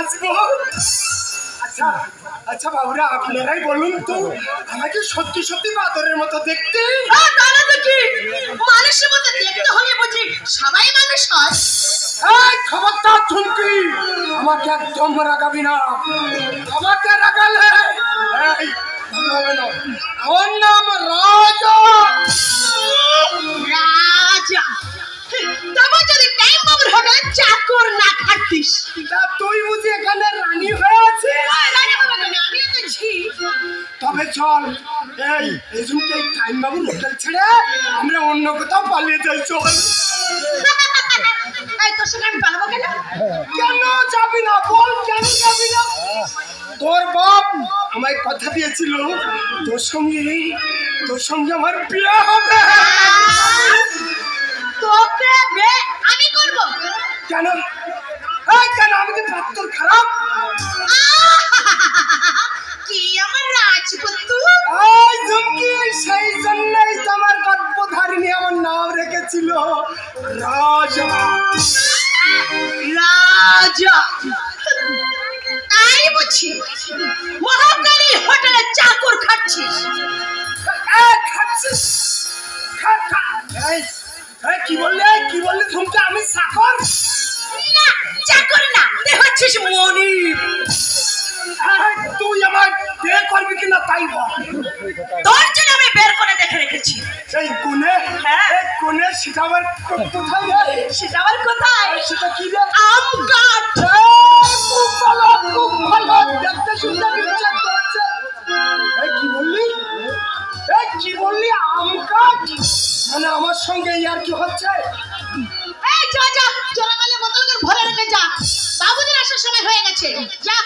আসবো। আচ্ছা আচ্ছা বাবুরা, আপনারাই বলুন তো, আমাকে সত্যি সত্যি বাদরের মতো দেখতে? তাহলে তো কি, মানুষের মতো দেখতে হলে বুঝি সবাই মানুষ হয়? এই খবরদার ঝুমকি, আমাকে একদম রাগাবি না। আমাকে রাগালে এই ভালো হবে না। আমার নাম রাজা। রাজা? তবে যদি টাইম বাবুর হবে চাকর না খাটিস। তা তুই বুঝি এখানে রানী হয়ে আছিস? রাজা বাবা কেন, আমিও তো ঝি। তবে চল, এই ঝুমকি, এই টাইম বাবুর হোটেল ছেড়ে আমরা অন্য কোথাও পালিয়ে যাই, চল। এই তোর সঙ্গে আমি পালাবো কেন? কেন যাবি না বল, কেন যাবি না? তোর বাপ আমায় কথা দিয়েছিল, তোর সঙ্গে আমার বিয়ে হবে। তোকে বে আমি করব? কেন? কেন, আমি কি ডাক্তার খারাপ? কি আমার রাজপুত্র? এই ঝুমকি, সেই জন্যই তো আমার গর্ভধারিণী আমার নাম রেখেছিল রাজা। রাজা? তাই বুঝি মহাকালী হোটেলে চাকর খাচ্ছিস? খাচ্ছিস? কি বললে ঝুমকি, আমি চাকর? না, চাকর না, তুই হচ্ছিস মনিব। তুই আমার বিয়ে করবি কিনা তাই বল। তোর জন্য আমি বের করে দেখে রেখেছি। সেই কোণে? হ্যাঁ। কোণে সেটা আবার কোথায় রে? সেটা আবার কোথায়? সেটা কি রে? আম গাছ। খুব ভালো, খুব ভালো, দেখতে সুন্দর ইচ্ছা করছে। কি বললি আম গাছ? মানে আমার সঙ্গে ইয়ার কি হচ্ছে? এই যা যা, চলাকালে বোতল করে ভরে রেখে যা, বাবুদের আসার সময় হয়ে গেছে, যা।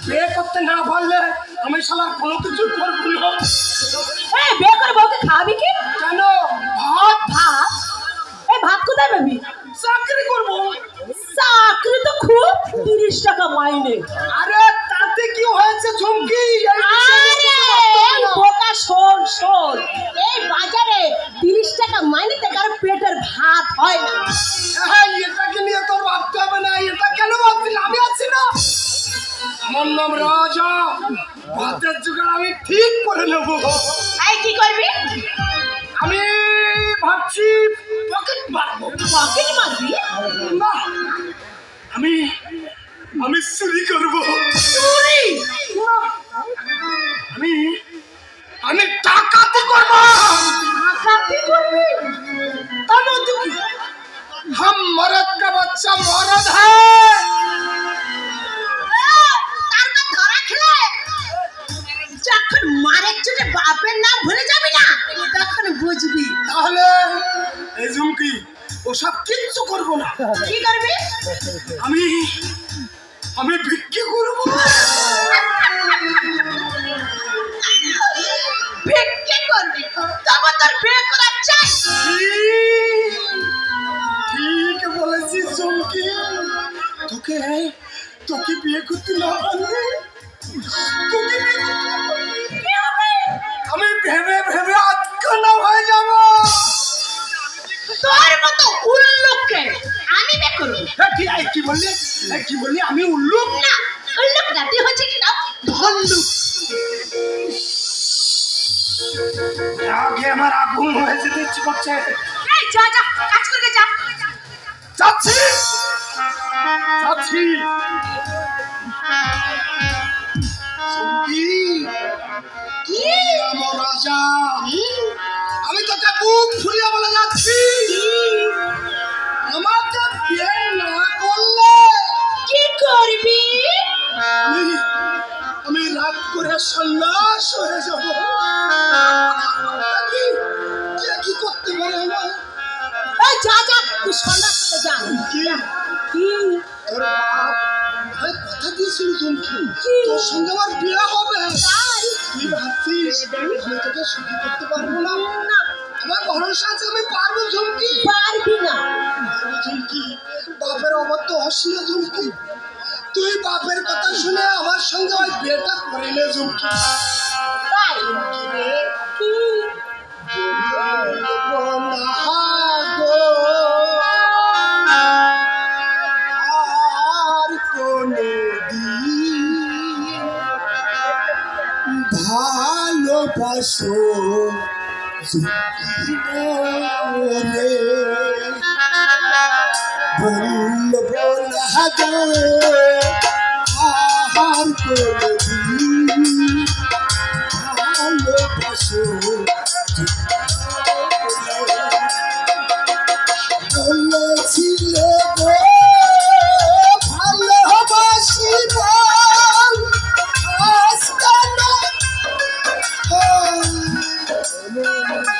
বিয়ে করতে না পারলে আমি শালা কোনো কিছু করবো না। এই বিয়ে করে বউকে খাওয়াবি কি? কেন? ভাত? ভাত? এই ভাত কোথায় পাবি? চাকরি করবো। চাকরি তো খুব, 30 টাকা মাইনে। আরে তাতে কি হয়েছে ঝুমকি? আরে বোকা, শোন শোন, এই বাজারে 30 টাকা মাইনেতে কারো পেটের ভাত হয় না। এটাকে নিয়ে তোর ভাবতে হবে না। এটা কেন ভাবছিস? আমি আছি না? আমার নাম রাজা, ভাতের জোগাড় আমি ঠিক করে নেবো। এই কি করবি? আমি ভাবছি পকেট মারবো। পকেট মারবি? না, আমি চুরি করবো। চুরি? না, আমি ডাকাতি করবো। ডাকাতি করবি? তার মধ্যে কি? हम मर्द का बच्चा मर्द है। তার মা ধরা খেলে যখন মারের চোটে বাপের নাম ভুলে যাবি না, তখন বুঝবি। তাহলে এই ঝুমকি, ওসব কিচ্ছু করবো না। কি করবি? আমি বিক্রি করবো। ভিক্ষে করবি? তবে তোর বিয়ে করার চাই। ঠিক বলেছিস ঝুমকি, তোকে বিয়ে করতে না পারলে আমি ভেবে ভেবে আটকানা হয়ে যাব। তোর মতো উল্লুককে আমি বিয়ে করবো? কি বললি? আমি উল্লুক? না, উল্লুক না, তুই হচ্ছে কি না ভল্লুক। আগে আমার আগুন হয়ে যেতে ইচ্ছে করছে। এই যা যা, কাজ করতে যা। যাচ্ছি। কি? আমার রাজা, আমি তোকে বুক ফুলিয়ে বলে যাচ্ছি, আমাকে বিয়ে না করলে কি করবি? আমি রাগ করে সন্ন্যাস হয়ে যাব। কি করতে পারে আমার? এই যা যা, তুই সন্ধ্যার সাথে যা। কি? তোর বাপ ভাই কথা দিয়েছিল ঝুমকি, তোর সঙ্গে আমার বিয়ে হবে। তুই ভাবছিস আমি তোকে সুখী করতে পারবো না? আমার ভরসা আছে, আমি পারবো ঝুমকি। পারবি না? ঝুমকি, বাপের অবাধ্য হস না ঝুমকি। তুই বাপের কথা শুনে আমার সঙ্গে ওই বিয়েটা করে নে ঝুমকি। তাই? কি? ভালোবাসো রে বলবো না গো আর কোনদিন ভালোবাসো বলেছিলে গো ভালোবাসি বল আজ কেন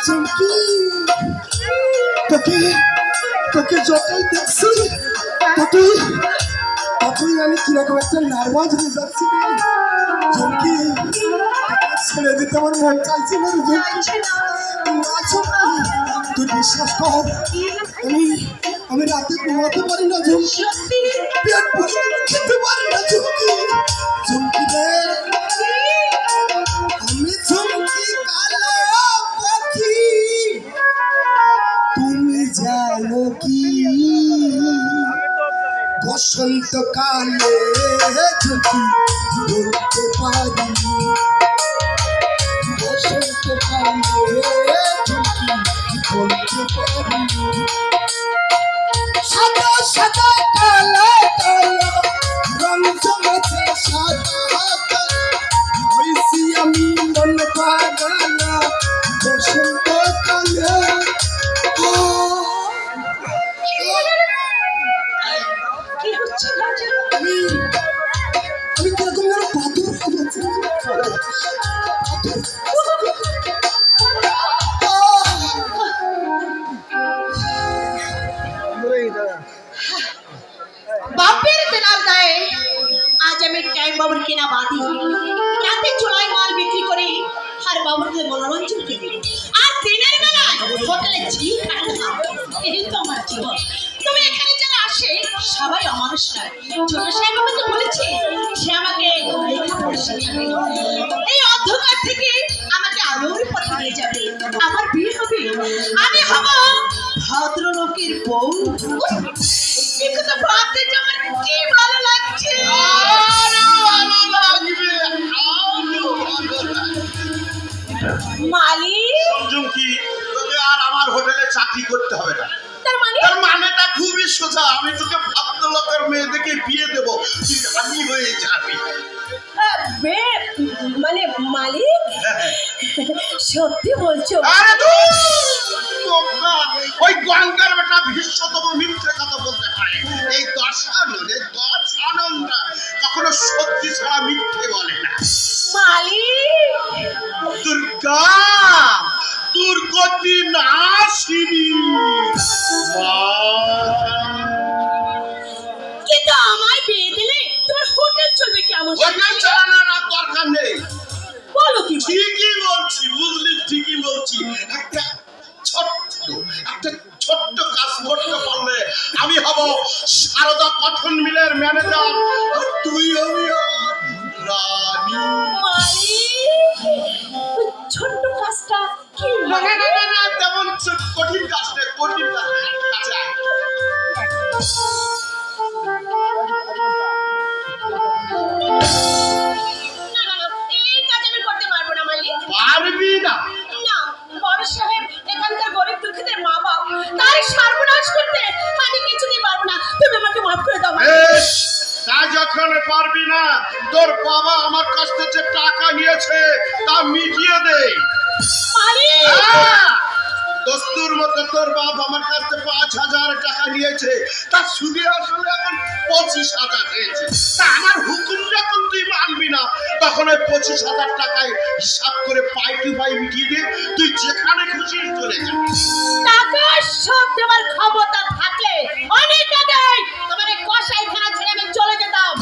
চুমকি তোকে তোকে যতই দেখছি ততই আমি কিরকম একটা নার্ভাস হয়ে যাচ্ছি রে চুমকি ছেড়ে দিতে আমার মন চাইছে না রে চুমকি তুই বিশ্বাস কর আমি রাতে ঘুমাতে পারি না ঝুমকি পেট ভরে খেতে পারি না ঝুমকি রে আমি ঝুমকি কালো পাখি তুমি জানো কি বসন্তকালে ঝুমকি বলতে পারি বসন্তকালে ঝুমকি বলতে পারি সাদা সাদা কালা কালা রং জমেছে সাদা কালা হইছি আমি মন পাগলা বসন্তকালে কি হচ্ছে রাজা? আমি কিরকম যেন পাথর হয়ে যাচ্ছি বাপের দেনার দায়ে আজ আমি টাইম বাবুর কেনা বাঁধি রাতে চোলাই মাল বিক্রি করে আর বাবুকে মনোরঞ্জন করি আর দিনের বেলায় হোটেলে ঝিল খাটা এই তো আমার জীবন। তুমি এখানে যারা আসে সবাই অমানুষ নয়। ছোট সাহেব আমাকে বলেছে সে আমাকে লেখাপড়া শেখাবে, এই অন্ধকার থেকে আমাকে আলোর পথে নিয়ে যাবে, আমার বিয়ে হবে, আমি হব ভদ্রলোকের বউ। একথা ভাবতে যে আমার কি ভালো লাগছে। মালিক ঝুমকি তোকে আর আমার হোটেলে চাকরি করতে হবে না। তার মানে তার মানেটা খুবই সোজা, আমি তোকে ভদ্রলোকের মেয়ে দেখে বিয়ে দেবো, তুই রানী হয়ে যাবি। বে মানে মালিক সত্যি বলছো? আরে ধুর, বোকা, ওই গঙ্গার বেটা ভীষ্মতম মিথ্যে কথা বলতে পারে। এই দশানন্দা কখনো সত্যি ছাড়া মিথ্যে বলে না। মালিক দুর্গা দুর্গতি নাশিনী কিন্তু আমায় বিয়ে দিলে তোমার হোটেল চলবে কেমন? হোটেল চালানোর আর দরকার নেই। বলো কি? ঠিকই বলছি, বুঝলি, ঠিকই বলছি। একটা ছোট্ট কাজ করতে পারলে আমি হব সারদা কটন মিলের ম্যানেজার, আর তুই হবি রানী। মালিক ওই ছোট্ট কাজটা কি? না তেমন কঠিন কাজ নেই, কঠিন কাজ নেই। কাছে আয়। এই কাজ আমি করতে পারবো না মালিক। পারবি না? না, বড় সাহেব এখানকার গরিব দুঃখীদের মা বাপ তার সর্বনাশ করতে আমি কিছুতেই পারবো না। তুমি আমাকে মাফ করে দাও। বেশ, তা যখন পারবি না, তোর বাবা আমার কাছ থেকে যে টাকা নিয়েছে তা মিটিয়ে দে। মালিক দস্তুর মতো তোর বাপ আমার কাছ থেকে 5,000 টাকা নিয়েছে, তার সুদে আসলে এখন 25,000 হয়েছে। তা আমার হুকুম যখন তুই মানবি না, তখন ওই 25,000 টাকায় হিসাব করে পাই টু পাই মিটিয়ে দে, তুই যেখানে খুশি চলে যাবি। টাকা শোধ দেওয়ার ক্ষমতা থাকলে অনেক আগেই তোমার এই কসাইখানা ছেড়ে আমি চলে যেতাম।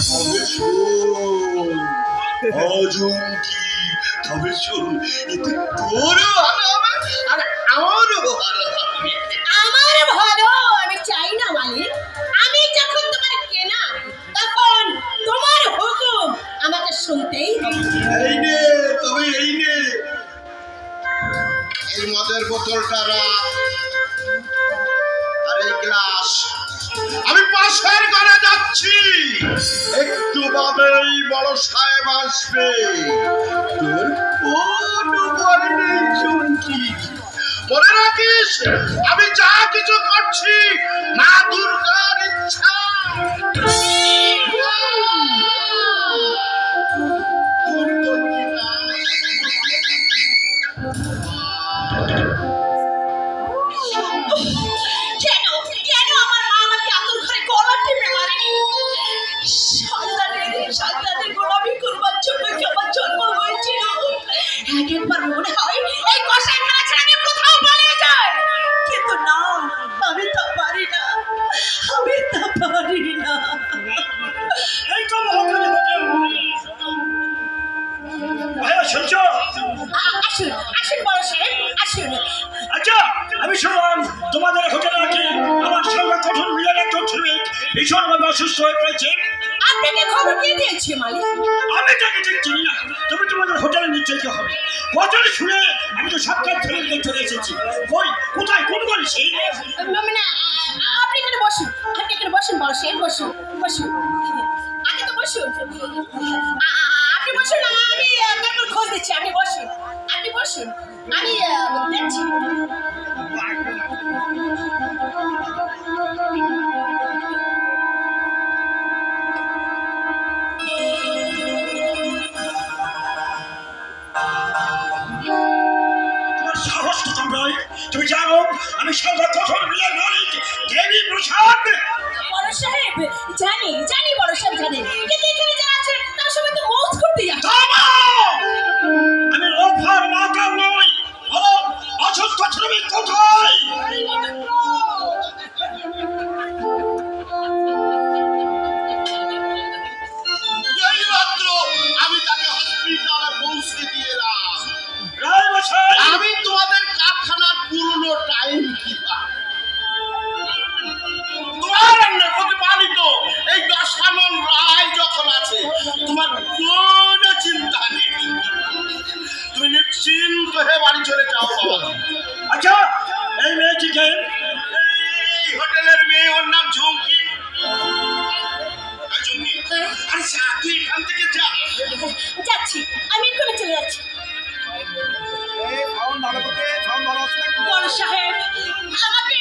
তবে শোন, এতে তোরও ভালো হবে আর আমারও ভালো হবে। আমার ভালো আমি চাই না মালিক। আমি যখন তোমার কেনা তখন তোমার হুকুম আমাকে শুনতেই হবে। এই নে, তবে এই নে, এই মদের বোতলটা রাখ, আর এই গ্লাস আমি পাশের ঘরে যাচ্ছি, একটু বাদেই বড় সাহেব আসবে। তোর কোনো ভয় নেই চুমকি, মনে রাখিস আমি যা কিছু করছি মা দুর্গার ইচ্ছা। কেন কেন আমার মা আমাকে আতুর ঘরে গলা টিপে মারেনি? সন্তানের গোলামি করবার জন্য কি আমার জন্ম হয়েছিল? একবার মনে হয় এই কসাইখানা ছেড়ে আমি কোথাও পালিয়ে যাই, কিন্তু না, আমি তা পারি না, আমি তা পারি না। এই তো মহাকালী হোটেল। ভাইয়া শুনছো? আসুন আসুন বড় সাহেব, আসুন। আচ্ছা, আমি শুনলাম তোমাদের হোটেলে নাকি আমার সঙ্গে কঠোর মিলের একজন শ্রমিক ভীষণভাবে অসুস্থ হয়ে পড়েছে। আপনাকে খবর কে দিয়েছে মালিক? আমি তাকে ঠিক চিনি না, তবে তোমাদের হোটেলে নিশ্চয়ই কেউ হবে। কথা শুনে আমি তো সবটাই ছেড়ে দিয়ে চলে এসেছি। ওই কোথায় কোন বলেছি? মানে আপনি এখানে বসুন, আপনি এখানে বসুন বড় সাহেব, বসুন বসুন, আগে তো বসুন। আপনি বসুন, আমি তারপর খোঁজ দিচ্ছি। আপনি বসুন, আপনি বসুন, আমি দেখছি। তোমার সাহস তো কম নয়। তুমি জানো আমি সঙ্গে কঠোর মিলের মালিক দেবী প্রসাদ। বড় সাহেব জানি, জানি বড় সাহেব জানি, কিন্তু এখানে যারা আছে তার সবাই তো মৌজ করতে যাচ্ছে। আমি লোফার মাতাল নই। বলো, অসুস্থ শ্রমিক কোথায়? এইমাত্র আমি তাকে হসপিটালে পৌঁছে দিয়ে এলাম। রায় মশাই, আমি তোমাদের কারখানার পুরনো টাইম কিপার, তোমার প্রতিপালিত এই দশানন রায় যখন আছে তোমার কোনো চিন্তা নেই, তুমি নিশ্চিন্ত হয়ে বাড়ি চলে যাও বাবা। আচ্ছা এই মেয়েটিকে? এই হোটেলের মেয়ে, ওর নাম ঝুমকি। ঝুমকি, আরে যা, তুই এখান থেকে যা। যাচ্ছি, আমি এক্ষুনি চলে যাচ্ছি। বড় সাহেব আমাকে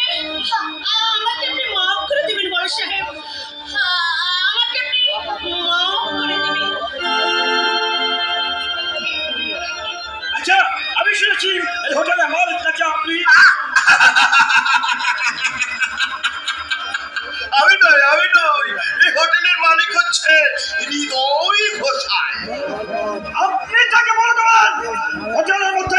আমাকে আপনি মাফ করে দিবেন বড় সাহেব, আমাকে আপনি মাফ করে দিবেন। আচ্ছা, আমি শুনেছি এই হোটেলের মালিক নাকি আপনি। আমি নই, এই হোটেলের মালিক হচ্ছে হৃদয়।